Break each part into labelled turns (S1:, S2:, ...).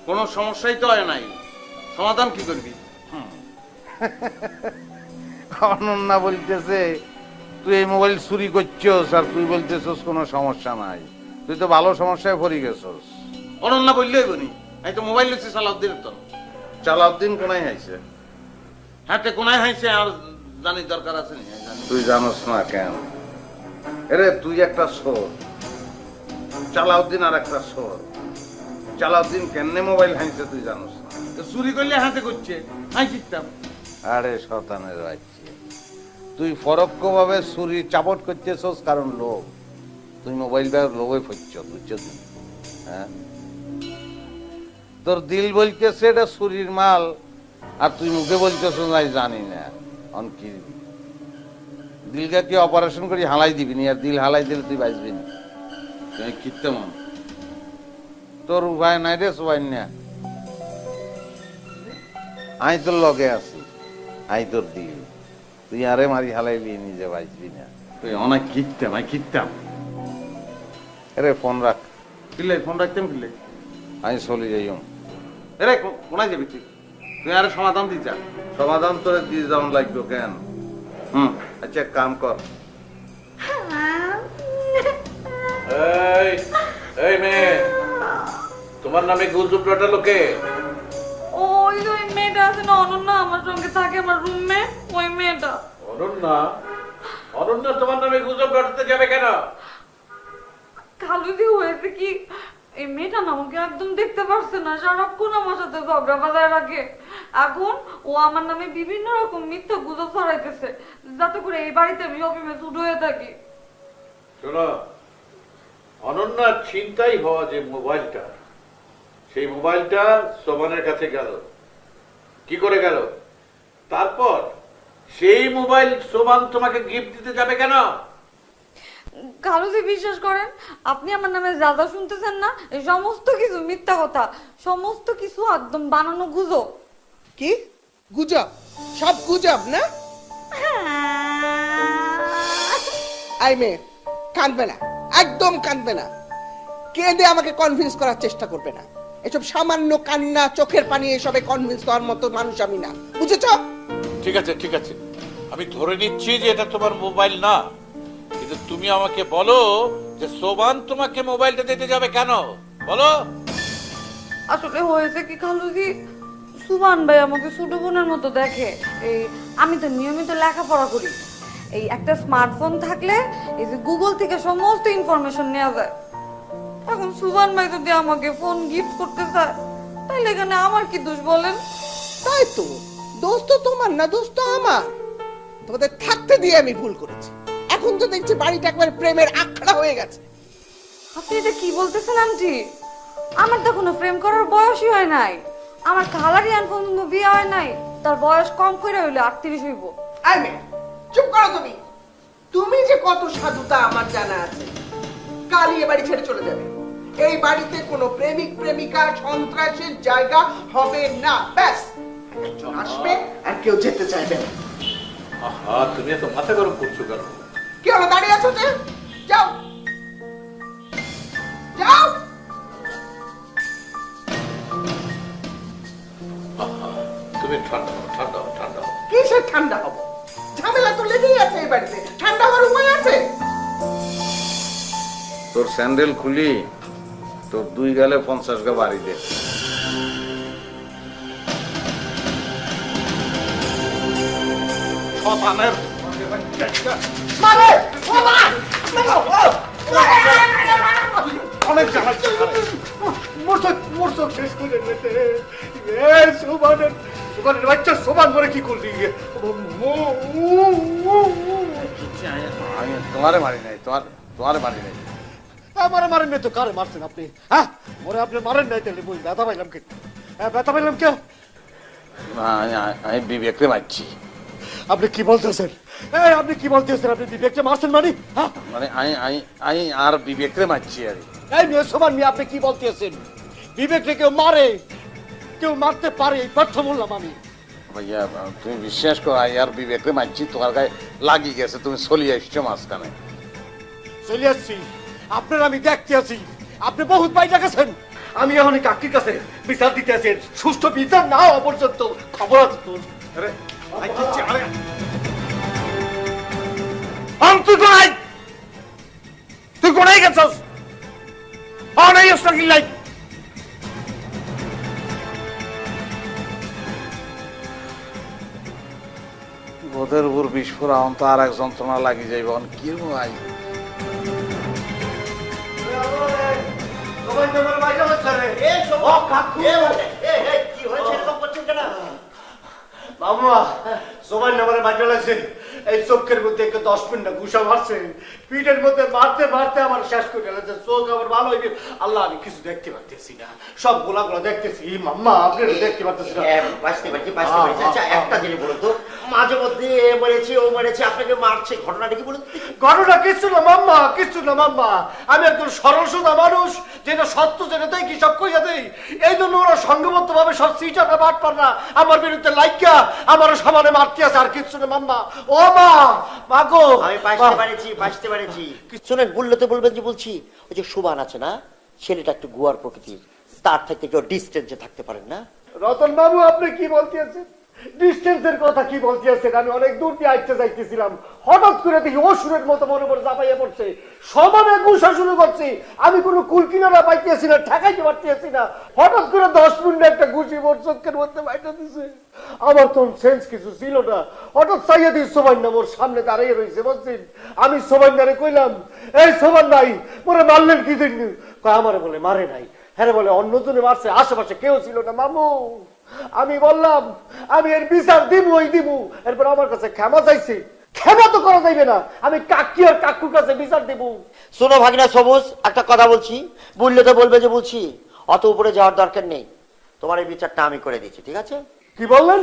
S1: কোনো সমস্যাই তো হয় নাই, সমাধান কি করবি?
S2: অনন্যা বলতেছে তুই এই মোবাইল চুরি করছস আর তুই বলতেছস কোনো সমস্যা নাই, তুই তো ভালো সমস্যায় পড়ে গেছস।
S1: অনন্যা বললেই বনি, আমি তো মোবাইল নিচ্ছি সালাউদ্দিনের তো।
S2: চালাউদ্দিন কোনায় হাইছে?
S1: হ্যাঁ, কোনায় হাইছে আর জানি দরকার আছে নি?
S2: তুই জানোস না কেন? আরে তুই একটা চোর, চালাউদ্দিন আর একটা চোর। চালাউদ্দিন কেমনে মোবাইল হাইছে তুই জানোস না?
S1: তো চুরি করলে হাতে করছে, আমি জিততাম।
S2: আরে শতানের বাচ্চা, তুই পরোক্ষভাবে চুরি চাপট করতেছস কারণ লোভ। তুই মোবাইলটা লোভে ফেলছ, বুঝছস? হ্যাঁ, তোর দিল বলতেছে এটা চুরির মাল, আর তুই মুখে বলতেছ নাই জানি না। অন কি দিলকে কি অপারেশন করি হালাই দিবি নি? আর দিল হালাই দিলে তুই বাঁচবি না।
S1: তুই কিনতাম
S2: তোর উপায় নাই রে সবাই না। আই তোর লগে আছি, আই তোর দিল, তুই আরে মারি হালাইলি নিজে বাঁচবি না।
S1: তুই অনেক কিনতাম, আমি কিনতাম।
S2: আরে ফোন রাখ।
S1: কিনলে ফোন রাখতাম, কিনলে
S2: আমি চলে যাইম।
S1: এরে কোনায় যাবি তুই? তুই আরে সমাধান দিস যা।
S2: সমাধান তোরে দিয়ে যাওয়ান লাগবে কেন? আচ্ছা এক কাম কর।
S3: এই এই মেয়ে, তোমার নামে গুজব রটালো কে?
S4: ওই যে ওই মেয়েটা আছে না, অনন্যা, আমার সঙ্গে থাকে, আমার রুমমেট, ওই মেয়েটা।
S3: অনন্যা? অনন্যা তোমার নামে গুজব রটাতে যাবে কেন?
S4: খালুদি হয়েছে কি, এই মেয়েটা না আমাকে একদম দেখতে পারছে না, সারাক্ষণ আমার সাথে ঝগড়া বাজায় রাখে। এখন ও আমার নামে বিভিন্ন রকম মিথ্যা গুজব ছড়াইতেছে, যাতে করে এই বাড়িতে আমি অফিমে ছুট হয়ে থাকি।
S3: শোনো, অনন্যার ছিনতাই হওয়া যে মোবাইলটা, সেই মোবাইলটা সোমানের কাছে গেল। কি করে গেল? তারপর সেই মোবাইল সোমান তোমাকে গিফট দিতে যাবে কেন?
S4: খালুজি বিশ্বাস করেন, আপনি আমার নামে যা যা শুনতেছেন না, এই সমস্ত কিছু মিথ্যা কথা, সমস্ত কিছু একদম বানানো গুজব।
S5: কি গুজব? সব গুজব না? আই মেয়ে, কাঁদবে না, একদম কাঁদবে না। কেঁদে আমাকে কনভিন্স করার চেষ্টা করবে না। এসব সামান্য কান্না, চোখের পানি, এসবে কনভিন্স হওয়ার মতো মানুষ আমি না, বুঝেছ?
S3: ঠিক আছে ঠিক আছে, আমি ধরে নিচ্ছি যে এটা তোমার মোবাইল না, কিন্তু তুমি আমাকে বলো যে সোমান তোমাকে মোবাইলটা দিতে যাবে কেন? বলো।
S4: আসলে হয়েছে কি খালুজি, সুবান ভাই আমাকে ছোট বোনের মতো দেখে। এই আমি তো নিয়মিত লেখাপড়া করি, এই একটা স্মার্টফোন থাকলে এই যে গুগল থেকে সমস্ত ইনফরমেশন নেওয়া যায়। এখন সুবান ভাই যদি আমাকে ফোন গিফট করতে চায়, তাহলে এখানে আমার কি দোষ বলেন?
S5: তাই তো, দোষ তো তোমার না, দোষ তো আমার। তোমাদের থাকতে দিয়ে আমি ভুল করেছি। এখন তো দেখছি বাড়িটা একবারে প্রেমের আখড়া হয়ে গেছে।
S4: আপনি এটা কি বলতেছেন আন্টি? আমার তো কোনো প্রেম করার বয়সই হয় নাই। আমার খালারই এখন বিয়ে হয় নাই, তার বয়স কম করে হইলে 38 হইব।
S5: আই মেয়ে, চুপ করো তুমি। তুমি যে কত সাধুতা আমার জানা আছে। কালই এ বাড়ি ছেড়ে চলে যাবে। এই বাড়িতে কোনো প্রেমিক প্রেমিকা সন্ত্রাসের জায়গা হবে না, ব্যাস। একজন আসবে আর কেউ যেতে চাইবে না।
S3: আহা, তুমি এত মাথা গরম করছো কেন?
S5: কি হলো, দাঁড়িয়ে আছো যে? যাও যাও।
S3: তুমি ঠান্ডা হও, ঠান্ডা হও, ঠান্ডা হও।
S5: কিসের ঠান্ডা হবো? ঝামেলা তো লেগেই আছে এই বাড়িতে, ঠান্ডা হওয়ার উপায় আছে?
S2: তোর স্যান্ডেল খুলি তোর 2 গালে 50 গা বাড়ি দে।
S1: শতানের
S5: মানে
S1: অনেক জানা
S6: মোরসব শেষ করে দিতে। সোমানের সোমানের বাচ্চা সোমান করে কি করলি?
S2: আমি তোমারে মারি নাই, তোমারে মারি নাই।
S6: আমার মারেন নাই তো কারে মারছেন আপনি? হ্যাঁ, মোরে আপনি মারেন নাই, তাহলে বই ব্যথা পাইলাম কে? হ্যাঁ, ব্যথা পাইলাম কে?
S2: না, আমি বিবেকরে মারছি।
S6: আপনি কি বলতেছেন? এই আপনি কি বলতেছেন? আপনি বিবেককে মারছেন মানে? হ্যাঁ,
S2: মানে আমি আর বিবেকরে মারছি আর কি।
S6: এই মেয়ে সোমান মেয়ে, আপনি কি বলতেছেন? বিবেককে কেউ মারে, কেউ মারতে পারে, এই প্রথম বললাম আমি।
S2: ভাইয়া তুমি বিশ্বাস করো, আর বিবেকরে মারছি, তোমার গায়ে লাগি গেছে, তুমি চলিয়ে আসছো মাঝখানে।
S6: চলে আসছি, আপনার আমি দেখতে আছি, আপনি বহুত বাইরে গেছেন। আমি এখন এই কাকির কাছে বিচার দিতে আছি, সুষ্ঠু বিচার না হওয়া পর্যন্ত খবর আছে তোর। আরে আই কিচ্ছু, আরে
S2: তুই কোনাই, তুই কোনাই গেছস? অনেক কিল্লাই ওদের উপর বিস্ফোরণ তো আর এক যন্ত্রণা লাগি যাইব কি ভাই।
S6: বাবা সবাই নামারে বাজা লাগছে, এই চোখের মধ্যে 10 মিনিট ঘুষা মারছে, পিঠের মধ্যে মারতে মারতে আমার শেষ করে ফেলেছে। চোখ আমার ভালো হইবে আল্লাহ, আমি কিছু দেখতে পারতেছি না, সব গোলাগুলো দেখতেছি। মাম্মা আপনি দেখতে পারতেছি না।
S7: বাঁচতে পারছি। আচ্ছা একটা জিনিস বলুন তো, মাঝে মধ্যে এ মরেছে ও মরেছে আপনাকে মারছে, ঘটনাটা কি বলুন?
S6: ঘটনা কিচ্ছু না মাম্মা, কিচ্ছু না মাম্মা। আমি একজন সরল সোজা মানুষ, যেটা সত্য জেনে দেয় কি সব কইয়া দেয়। এই জন্য ওরা সংঘবদ্ধ ভাবে সব সিটাটা বাট পার না আমার বিরুদ্ধে লাইকা আমার সমানে মারতে আছে, আর কিচ্ছু না মাম্মা। ও মা মাগো,
S7: আমি বাঁচতে পারেছি। শোনেন, বললে তো বলবেন যে বলছি ওই যে সুবান আছে না, ছেলেটা একটু গুয়ার প্রকৃতির, তার থেকে কেউ ডিস্টেন্সে থাকতে পারেন না।
S6: রতন বাবু আপনি কি বলতে আছেন? ডিস্টেন্সের কথা কি বলতে আছেন? আমি অনেক দূর দিয়ে আইতে যাইতেছিলাম, হঠাৎ করে দেখি অসুরের মতো মনে করে চাপাইয়া পড়ছে, সমানে ঘুষা শুরু করছি। আমি কোনো কুল কিনারা পাইতেছি না, ঠেকাইতে পারতেছি না। হঠাৎ করে 10 মিনিট একটা ঘুষি মোর চোখের মধ্যে বাইটা দিছে। আমার তো সেন্স কিছু ছিল না, হঠাৎ চাইয়া দিই সোমান্না মোর সামনে দাঁড়িয়ে রয়েছে বুঝছেন। আমি সোমান্নারে কইলাম, এই সোমান ভাই মোরে মারলেন কি জন্য? আমারে বলে মারে নাই, হ্যাঁ বলে অন্যজনে মারছে, আশেপাশে কেউ ছিল না মামু। আমি বললাম আমি এর বিচার দিব। এরপর আমার কাছে ক্ষমা চাইছে। ক্ষমা তো করা যাইবে না, আমি কাকি আর কাকুর কাছে বিচার দিব।
S7: শোনো ভাগিনা সবুজ, একটা কথা বলছি, বললে তো বলবে যে বলছি, অত উপরে যাওয়ার দরকার নেই। তোমার এই বিচারটা আমি করে দিচ্ছি, ঠিক আছে?
S6: কি বললেন?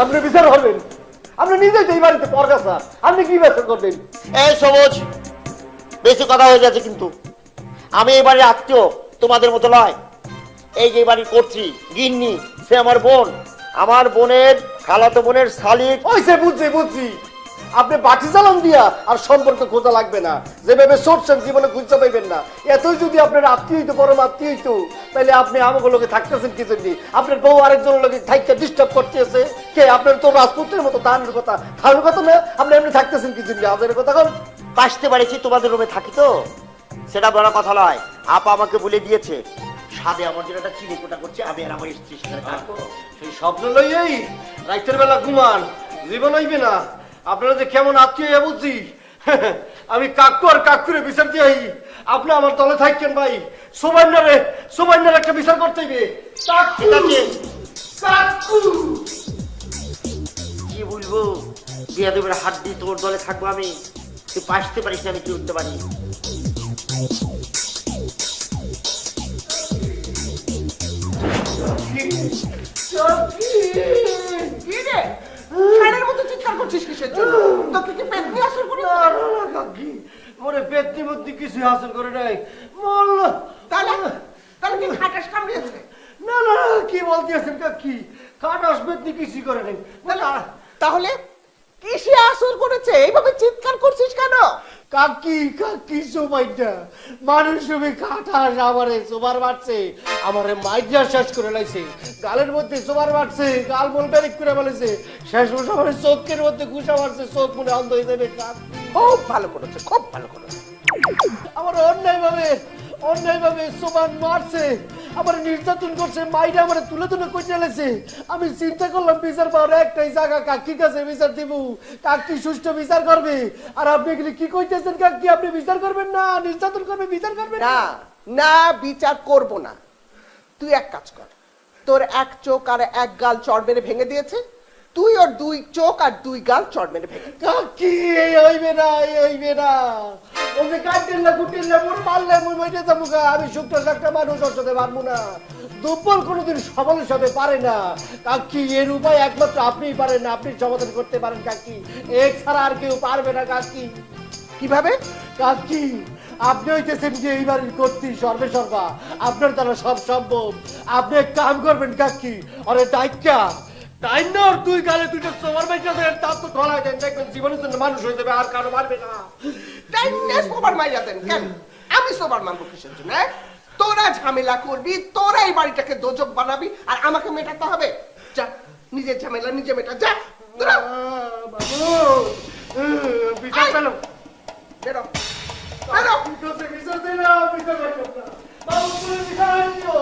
S6: আপনি বিচার হবেন? আপনি নিজেই তো এই বাড়িতে পরগাছা, আপনি কি বিচার করবেন?
S7: এই সবুজ, বেশি কথা হয়ে যাচ্ছে কিন্তু। আমি এই বাড়ির আত্মীয়, তোমাদের মতো নয়। এই যে বাড়ির কর্ত্রী গিন্নি, সে আমার বোন, আমার বোনের খালাতো বোনের শালিক।
S6: ওইসে বুঝছি আপনি বাটি চালান দিয়া আর সম্পর্ক খোঁজা লাগবে না, যেভাবে সরছেন জীবনে খুঁজতে পাইবেন না। এতই যদি আপনার আত্মীয় হইতো, পরম আত্মীয় হইতো, তাহলে আপনি আমাকে লোকে থাকতেছেন কি জন্য? আপনার বউ আরেকজনের লোকে থাকতে ডিস্টার্ব করতেছে কে? আপনার তো রাজপুত্রের মতো তাহানোর কথা না, আপনি এমনি থাকতেছেন কি জন্য? আপনার কথা কন।
S7: বাঁচতে পারেছি, তোমাদের রুমে থাকি তো, সেটা বড় কথা নয়। আপা আমাকে বলে দিয়েছে সাদে আমার জন্য একটা চিনি কোটা করছে, আমি আর আমার স্ত্রীর সাথে কাজ করবো।
S6: সেই স্বপ্ন লইয়াই রাইতের বেলা ঘুমান, জীবন হইবে না। আপনারা যে কেমন আত্মীয় বুঝছি। আমি কাকু আর কাকুরে বিচার দিয়াই, আপনি আমার দলে থাকেন ভাই। সোমান্নারে একটা বিচার করতে হইবে।
S7: কি বলবো, বিয়াদবের হাত দিয়ে তোর দলে থাকবো আমি। তুই বাঁচতে পারিস না, আমি কি উঠতে পারি?
S5: ষাঁড়ের মতো চিৎকার করছিস কিসের জন্য? তোকে কি পেট নিয়ে আসর করে?
S6: মোরে পেটনি বুদ্ধি কিছু হাসিল করে নাই।
S5: তাহলে কি খাটাস কামড়িয়েছে?
S6: না কি বলতেছেন কাকি? খাটাস পেটনি কিছু করে নাই।
S5: তাহলে কিসে আসর করেছে? এইভাবে চিৎকার করছিস কেন?
S6: কাকি সোমাইটা মানুষ তুমি খাটাস আমারে সোবার মারছে, আমারে মাইজা শেষ করে লাইছে। গালের মধ্যে সোবার মারছে, গাল বল বেরিক করে বলেছে, শেষ আমার চোখের মধ্যে ঘুষা মারছে, চোখ মনে অন্ধ হয়ে যাবে।
S5: খুব ভালো করেছে, খুব ভালো করেছে।
S6: আমার অন্যায় ভাবে সোমান মারছে, আমার নির্যাতন করছে, মাইরা আমার তুলে কই চলেছে। আমি চিন্তা করলাম বিচার পাওয়ার একটাই জায়গা, কাকির কাছে বিচার দিব, কাকি সুষ্ঠু বিচার করবে। আর আপনি এগুলি কি কইতেছেন কাকি? আপনি বিচার করবেন না, নির্যাতন করবে, বিচার করবেন
S5: না? না, বিচার করব না। তুই এক কাজ কর, তোর এক চোখ আর এক গাল চড় মেরে ভেঙে দিয়েছে, তুই ওর 2 চোখ আর 2 গাল চড় মেরে ভেঙে।
S6: কাকি এই হইবে না। ওকে কাটেন না, কুটেন না, মোর মারলে মুই মইতে যাবো গা। আমি শুক্র একটা মানুষ ওর সাথে মারবো না। দুর্বল কোনোদিন সবলের সাথে পারে না কাকি। এর উপায় একমাত্র আপনিই পারেন না, আপনি সমাধান করতে পারেন কাকি। এক ছাড়া আর কেউ পারবে না কাকি।
S5: কিভাবে?
S6: কাকি আপনি হইতেছেন যে এই বাড়ির কর্ত্রী, সর্বেসর্বা, আপনার দ্বারা সব সম্ভব। আপনি এক কাম করবেন কাকি, আরে ডাইকা টাইনার 2 গালে 2টা সোমার বাইটা দেন, তার তো গলায় দেন, দেখবেন জীবনের জন্য মানুষ হয়ে যাবে, আর কারো মারবে না।
S5: টাইনে সোবার মাইরা দেন কেন? আমি সোবার মারবো কিসের জন্য? তোরা ঝামেলা করবি, তোরা এই বাড়িটাকে দোজক বানাবি, আর আমাকে মেটাতে হবে। যা, নিজের ঝামেলা নিজে মেটা, যা তোরা।
S6: বাবু বিচার পেল,
S5: বেরো বেরো।
S6: বিচার দিলাম, বিচার পেলাম না। বাবু তুমি বিচার দিও।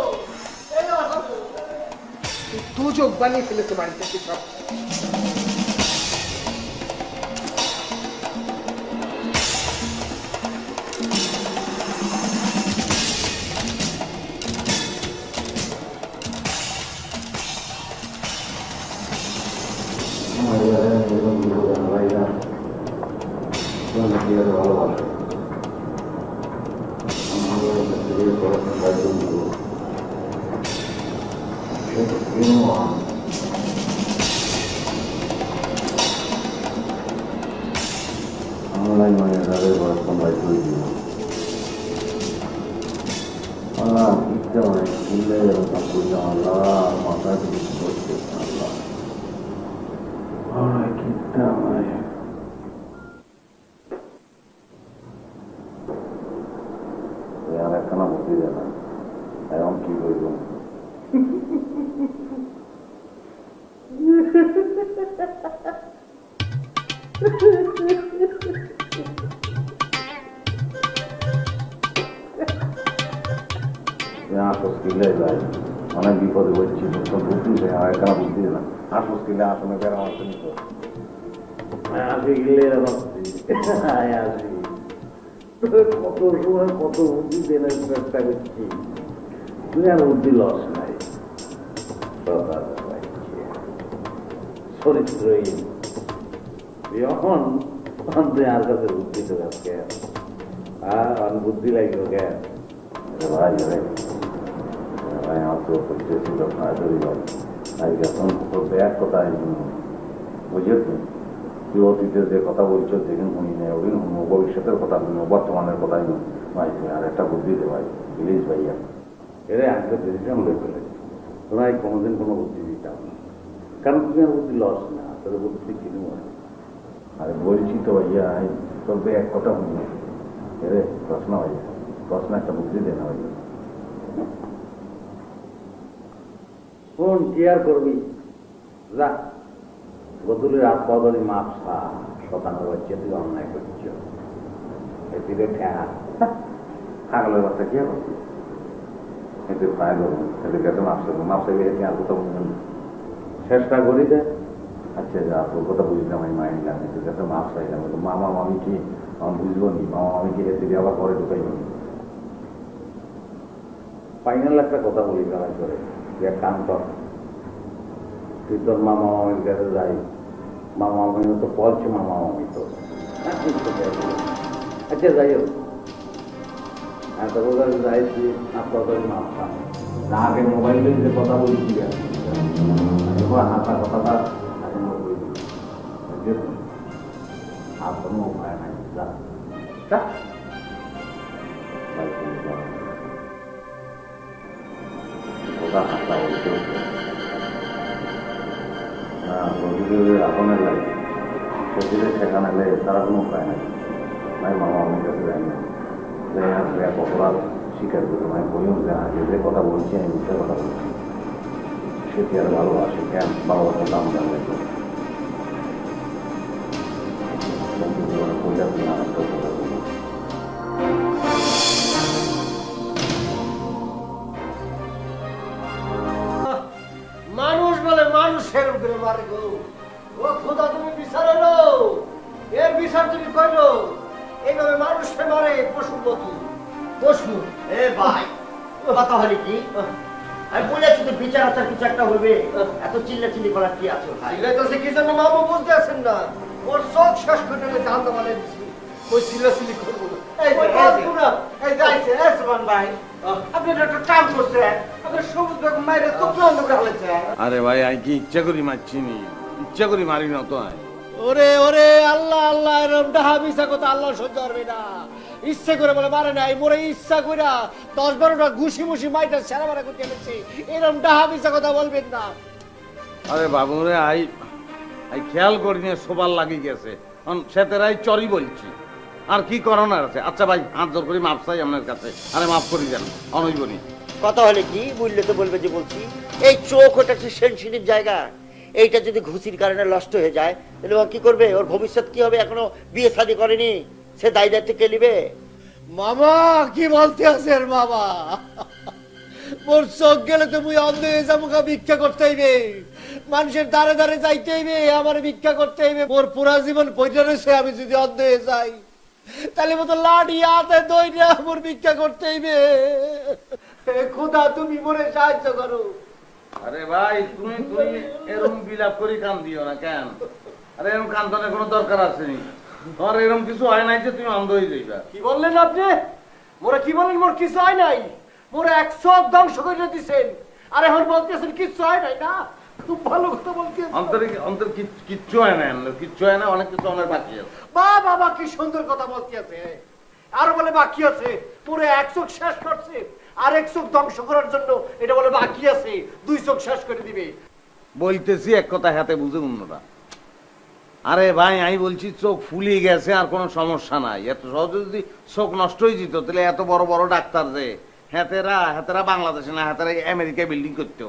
S6: এই আসো।
S5: দোজক বানিয়ে ফেলেছে বাড়িটাকে সব।
S2: এখন কি করবো? অনেক বিপদে বলছি, বুদ্ধি কেন বুদ্ধি না আসস কিলে আসনে কেন আসেনি তো আসি গেলে আসি কত সময় কত বুদ্ধি দেওয়ার চেষ্টা করছি, তুই আর বুদ্ধি লস নাই। চরিত্রহীন যখন তুই আর কাছে বুদ্ধি তো কেন আর বুদ্ধি লাগলো কেন? ভাই ভাই আমার তো ছিল এখন তোর ব্যাগ কথা বুঝেছ, তুই অতীতে যে কথা বলছো যেদিন শুনি নেই ওদিন শুনবো, ভবিষ্যতের কথা শুনবো, বর্তমানের কথাই শুনবো। ভাই তুমি আর একটা বুদ্ধি দে ভাই, প্লিজ ভাইয়া। এরে আজকে ডিসিশন হয়ে ফেলেছি, তোমায় কোনোদিন কোনো বুদ্ধি দিতাম না, কারণ তুমি আর বুদ্ধি লস না, তোর বুদ্ধি কিনু। আরে বলছি তো ভাইয়া, তোর ব্যাগ কথা শুনি এরে প্রশ্ন ভাইয়া, প্রশ্ন একটা বুদ্ধি দে না ভাইয়া। কোন কি আর করবি, যা বদুলের আত্মাদরি মাপ শতানোর বাচ্চা তুই অন্যায় করছ, এদিকে ঠেয়া ছাগলের বাচ্চা কি করছি, এদের পায়ে ধরুন, এদের কাছে মাপ চাইবে, এতে আর কোথাও চেষ্টা করি দে। আচ্ছা যা, তোর কথা বুঝলাম, আমি মাইন্ডলাম, এদের কাছে মাপ চাইলাম, মামা মামি কি আমি বুঝবো নি, মামা মামি কি এদিকে আবার পরে ঢুকাইব নি। ফাইনাল একটা কথা বলি গাড়ি করে, এক কাম কর, তুই তোর মামা মামির কাছে যাই, মামা মামি তো বলছে মামা মামি তো আচ্ছা যাই হোক, তোর কাছে যাই তুই আপনার মাপ পান না, আগে মোবাইলে যে কথা বলছি হাতা কথাটা আগে বলবি, আর কোনো উপায় নাই, যা ওটা হাতা বলতে আপনার লাগে সেদিকে সেখানে লে তারা কোনো উপায় নাই। ভাই মামা আমার কাছে যাই না, অপরাধ স্বীকার করি, আমি বলিও যে আগে যে কথা বলছি আমি মিথ্যা কথা বলছি, সেটি আর ভালোবাসে কেন, ভালোবাসার দাম জানলে বইটা তুমি আমার তো কথা বলি।
S6: মানুষ বলে মানুষের উপরে মারে গো, ও খোদা তুমি বিচার এলো, এর বিচার তুমি করলো, এইভাবে মানুষকে মারে পশু পশু পশু।
S7: এ ভাই কথা হলি কি, আমি বলেছি তো বিচার আচার কিছু একটা হইবে, এত চিল্লা চিল্লি করার কি আছে ভাই?
S6: সিলেটাসে কি জন্য মামু বুঝতে আছেন না, ওর সব শেষ করে জানতে মানে দিছি, ওই সিল্লা সিল্লি করবো না। এই যাইছে সুমান ভাই, আপনি একটা কাম করছেন, আপনি সবুজ বেগম মায়ের তো প্রাণ করে ফেলেছেন।
S2: আরে ভাই আমি কি ইচ্ছা করি মারছি নি, ইচ্ছা করি মারি না তো।
S6: ওরে ওরে আল্লাহ আল্লাহ, এরকম ডাহা মিশা কথা আল্লাহ সহ্য করবে না, ইচ্ছে করে বলে মারে নাই, মোরে ইচ্ছা করে 10-12টা ঘুষি মুষি মাইটা সেরা মারা করতে গেছে, এরকম ডাহা মিশা কথা বলবেন না।
S2: আরে বাবু রে আই খেয়াল করি না, সবার লাগি গেছে, সেতেরাই চরি বলছি।
S1: আর কি করণের আছে? আচ্ছা ভাই, হাত জোর করি মাপ চাই আপনার কাছে, আরে মাফ করি দেন, অনইবনি।
S7: কথা হলে কি বুঝলে তো বলবে যে বলছি এই চোখ ওটা একটা সেনসিটিভ জায়গা, এইটা যদি ঘুষির কারণে নষ্ট হয়ে যায় তাহলে ও কি করবে? ওর ভবিষ্যৎ কি হবে? এখনো বিয়ে শাদী করেনি, সে দায় দায়িত্ব কে নিবে?
S6: মামা কি বলতে আছেন মামা? মোর চোখ গেলে তো মুই অন্ধ হয়ে যাবো, ভিক্ষা করতে হইবে, মানুষের দ্বারে দ্বারে যাইতে হইবে, আমার ভিক্ষা করতে হইবে। মোর পুরা জীবন পয়সা রয়েছে, আমি যদি অন্ধ হয়ে যাই তাহলে মতো লাঠি হাতে দইরা মোর ভিক্ষা করতে হইবে। খোদা তুমি মোরে সাহায্য করো।
S1: আরে ভাই, তুমি এরকম বিলাপ করি কান দিও না কেন? আরে এরকম কান্দনের কোনো দরকার আছে নি? তোমার এরকম কিছু হয় নাই যে তুমি অন্ধ হয়ে যাইবা।
S6: কি বললেন আপনি? মোরা কি বলেন? মোর কিছু হয় নাই, মোরা 100 ধ্বংস করে দিছেন, আর এখন বলতেছেন কিছু হয় নাই। না, খুব ভালো কথা বলতেছেন।
S1: অন্তর কিচ্ছু হয় না, কিচ্ছু হয় না, অনেক কিছু অনেক বাকি আছে।
S6: বাবা কি সুন্দর কথা বলতেছে, আর বলে বাকি আছে। পুরো 1 চোখ শেষ করছে, আর 1 চোখ ধ্বংস করার জন্য এটা বলে বাকি আছে, 2 চোখ শেষ করে দিবে।
S1: বলতেছি এক কথা, হাতে বুঝে অন্যরা। আরে ভাই, আমি বলছি চোখ ফুলিয়ে গেছে, আর কোনো সমস্যা নাই। এত সহজে যদি চোখ নষ্ট হয়ে যেত তাহলে এত বড় বড় ডাক্তার যে হাতেরা বাংলাদেশে না, হাতেরা আমেরিকায় বিল্ডিং করতো।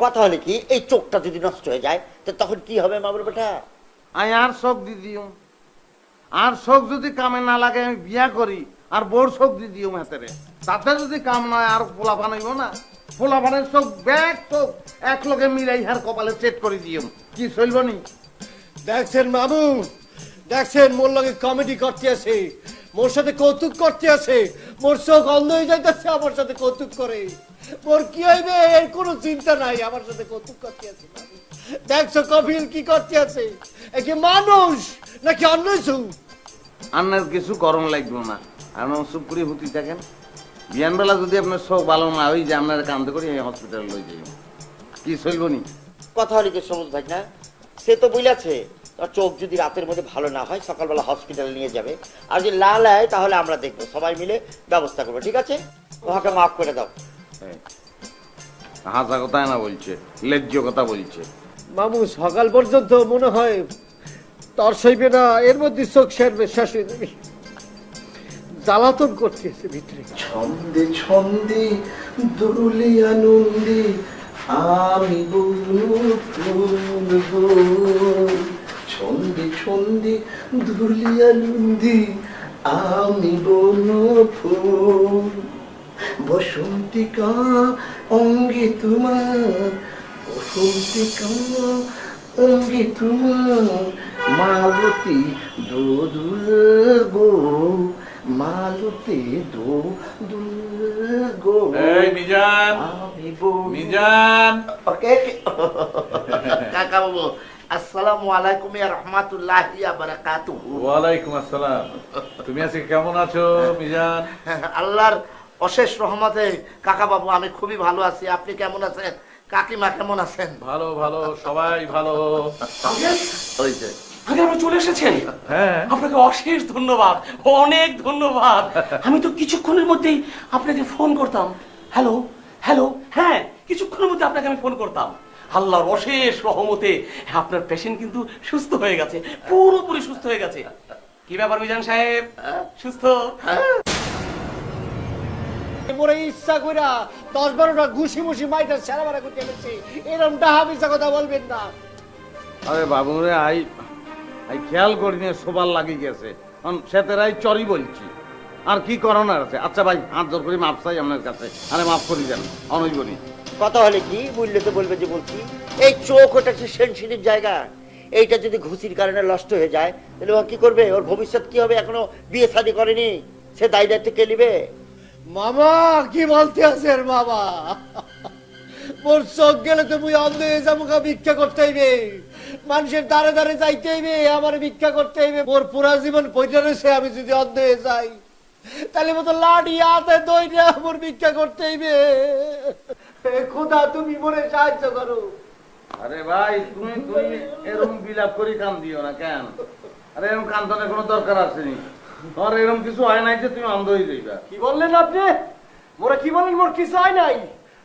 S7: কথা হলে কি এই চোখটা যদি নষ্ট হয়ে যায় তো তখন কি হবে মামুর বেটা?
S1: আমি আর চোখ দিয়ে দিও, আর চোখ যদি কামে না লাগে আমি বিয়া করি আর বড় চোখ দিয়ে দিও হাতেরে, তাতে যদি কাম নয় আর পোলা বানাইব না, পোলা বানের চোখ ব্যাগ চোখ এক লগে মিলাই আর কপালে চেট করে দিও, কি চলব নি?
S6: দেখছেন মামু, দেখছেন মোর লগে কমেডি করতে আছে, মোর সাথে কৌতুক করতে আছে। মোর চোখ অন্ধ হয়ে যাইতেছে, আমার সাথে কৌতুক করে। মোর কি হইবে এর কোনো চিন্তা নাই, আমার সাথে কৌতুক করতে আছে। দেখছো কপিল কি করতে আছে? একে মানুষ নাকি অন্য কিছু?
S1: আপনার কিছু গরম লাগবে না, আপনার চুপ করে হুতি থাকেন। বিয়ানবেলা যদি আপনার চোখ ভালো না হই যে আপনার কান্দে করি আমি হসপিটাল লই যাই, কি চলব নি?
S7: কথা হলে কি সবুজ ভাই না, সে তো বলেছে তার চোখ যদি রাতের মধ্যে ভালো না হয় সকালবেলা হসপিটালে নিয়ে যাবে, আর যদি লাল হয় তাহলে আমরা দেখবো, সবাই মিলে ব্যবস্থা করবো। ঠিক আছে, ওকে মাফ করে দাও।
S1: হাসা কথা না বলছে, লেজ্জ কথা বলছে।
S6: মামু সকাল পর্যন্ত মনে হয় তর সইবে না, এর মধ্যে চোখ সেরবে, শেষ হয়ে যাবে। জ্বালাতন করতেছে ভিতরে।
S8: ছন্দে ছন্দে দুরুলি আনন্দে আমি বলবো, ছন্দে ছন্দে দুরুলি আনন্দে আমি বলবো, বসন্তিকা অঙ্গে তোমার, বসন্তিকা অঙ্গে তোমার, মালতী দুর্গো, মালতী দুর্গো।
S3: এই মিজান, মিজান।
S7: ওকে কাকা বাবু, আসসালামু আলাইকুম ওয়া রাহমাতুল্লাহি ওয়া বারাকাতুহু।
S3: ওয়ালাইকুম আসসালাম। তুমি আজকে কেমন আছো মিজান?
S7: আল্লাহর অশেষ রহমতে কাকা বাবু আমি খুবই ভালো আছি, আপনি কেমন আছেন? কাকিমা কেমন আছেন?
S3: ভালো ভালো, সবাই ভালো।
S7: ওই যে
S9: আগে আপনি চলে এসেছেন,
S3: হ্যাঁ,
S9: আপনাকে অশেষ ধন্যবাদ, অনেক ধন্যবাদ। আমি তো কিছুক্ষণের মধ্যেই আপনাকে ফোন করতাম। হ্যালো হ্যালো, হ্যাঁ কিছুক্ষণের মধ্যে আপনাকে আমি ফোন করতাম। আল্লাহর অশেষ রহমতে আপনার পেশেন্ট কিন্তু সুস্থ হয়ে গেছে, পুরোপুরি সুস্থ হয়ে গেছে। কি ব্যাপার মিজান সাহেব, সুস্থ?
S6: মোরে ইচ্ছা কইরা 10-12টা ঘুষি মুষি মাইটা সারা মারা করতে গেছে, এরকম ডাহা মিছা কথা বলবেন না।
S1: আরে বাবু রে, আই খেয়াল করিনি, সবার লাগি গেছে, সেতেরাই চরি বলছি, আর কি করণের আছে? আচ্ছা ভাই, হাত জোর করি মাপ চাই আপনার কাছে, আরে মাফ করি দেন, অনইবনি।
S7: কথা হলে কি বুঝলে তো বলবে যে বলছি এই চোখ ওটা একটা সেনসিটিভ জায়গা, এইটা যদি ঘুষির কারণে নষ্ট হয়ে যায় তাহলে ও কি করবে? ওর ভবিষ্যৎ কি হবে? এখনো বিয়ে শাদী করেনি, সে দায় দায়িত্ব কে নিবে?
S6: মামা কি বলতে আছেন মামা? মোর চোখ গেলে তো মুই অন্ধ হয়ে যাবো, ভিক্ষা করতে হইবে, মানুষের দ্বারে দ্বারে যাইতে হইবে, আমার ভিক্ষা করতে হইবে। মোর পুরা জীবন পয়সা রয়েছে, আমি যদি অন্ধ হয়ে যাই তাহলে মতো লাঠি হাতে দইরা মোর ভিক্ষা করতে হইবে। খোদা তুমি মোরে সাহায্য করো।
S1: আরে ভাই, তুমি এরকম বিলাপ করি কান দিও না কেন? আরে এরকম কান্দনের কোনো দরকার আছে নি? তোমার এরকম কিছু হয় নাই যে তুমি অন্ধ হয়ে যাইবা।
S6: কি বললেন আপনি? মোরা কি বলেন? মোর কিছু হয় নাই,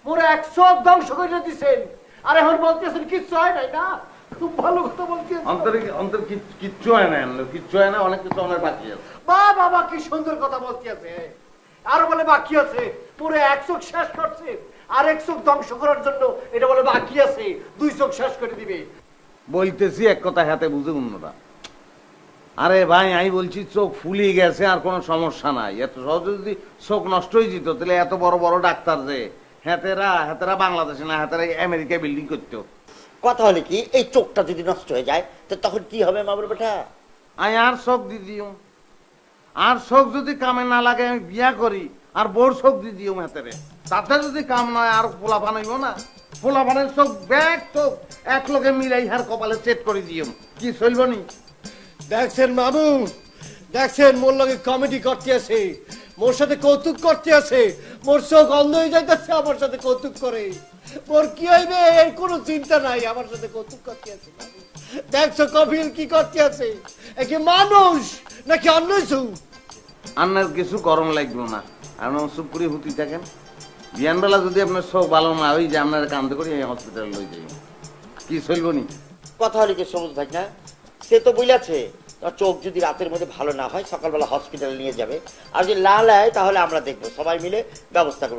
S6: মোরা 100 ধ্বংস করে দিছেন, আর এখন বলতেছেন কিছু হয় নাই। না, খুব ভালো কথা বলতেছে।
S1: অন্তর কিচ্ছু হয় না, কিচ্ছু হয় না, অনেক কিছু অনেক বাকি আছে।
S6: বাবা কি সুন্দর কথা বলতে আছে। আর বলে বাকি আছে, পুরো 1 চোখ শেষ করছে, আর 1 চোখ ধ্বংস করার জন্য এটা বলে বাকি আছে, 2 চোখ শেষ করে দিবে।
S1: বলতেছি এক কথা হাতে বুঝে অন্যটা। আরে ভাই আমি বলছি চোখ ফুলিয়ে গেছে আর কোনো সমস্যা নাই। এত সহজে যদি চোখ নষ্ট হয়ে যেত তাহলে এত বড় বড় ডাক্তার যে হাতেরা বাংলাদেশে না, হাতেরা আমেরিকায় বিল্ডিং করতো।
S7: কথা হলে কি, এই চোখটা যদি নষ্ট হয়ে যায় তো তখন কি হবে মামুর বেটা?
S1: আমি আর চোখ দি দিও, আর চোখ যদি কামে না লাগে আমি বিয়া করি আর বোর চোখ দি দিও হাতেরে। তাতে যদি কাম নয় আর পোলা বানাইব না, পোলা বানের চোখ ব্যাগ চোখ এক লোকে মিলাই হার কপালে চেট করে দিও, কি চলব নি?
S6: দেখছেন মামু, দেখছেন মোর লগে কমেডি করতে আছে, মোর সাথে কৌতুক করতে আছে, মোর চোখ অন্ধ হয়ে যাইতেছে, আমার সাথে কৌতুক করে। মোর কি হইবে এর কোনো চিন্তা নাই, আমার সাথে কৌতুক করতে আছে। দেখছো কপিল কি করতে আছে, একে মানুষ নাকি অন্য কিছু?
S1: আপনার কিছু গরম লাগলো না, আপনি চুপ করে হুতি থাকেন। বিয়ানবেলা যদি আপনার চোখ ভালো না ওই যে আপনার কান্দে করি হসপিটাল লই যাই, কি চলব নি?
S7: কথা হলে কি সমুদ্র ভাই না, সে তো বলেছে চোখ যদি রাতের মধ্যে ভালো না হয় সকালবেলা হসপিটালে নিয়ে যাবে, আর যদি লাল হয় তাহলে আমরা দেখবো, সবাই মিলে ব্যবস্থা করবো।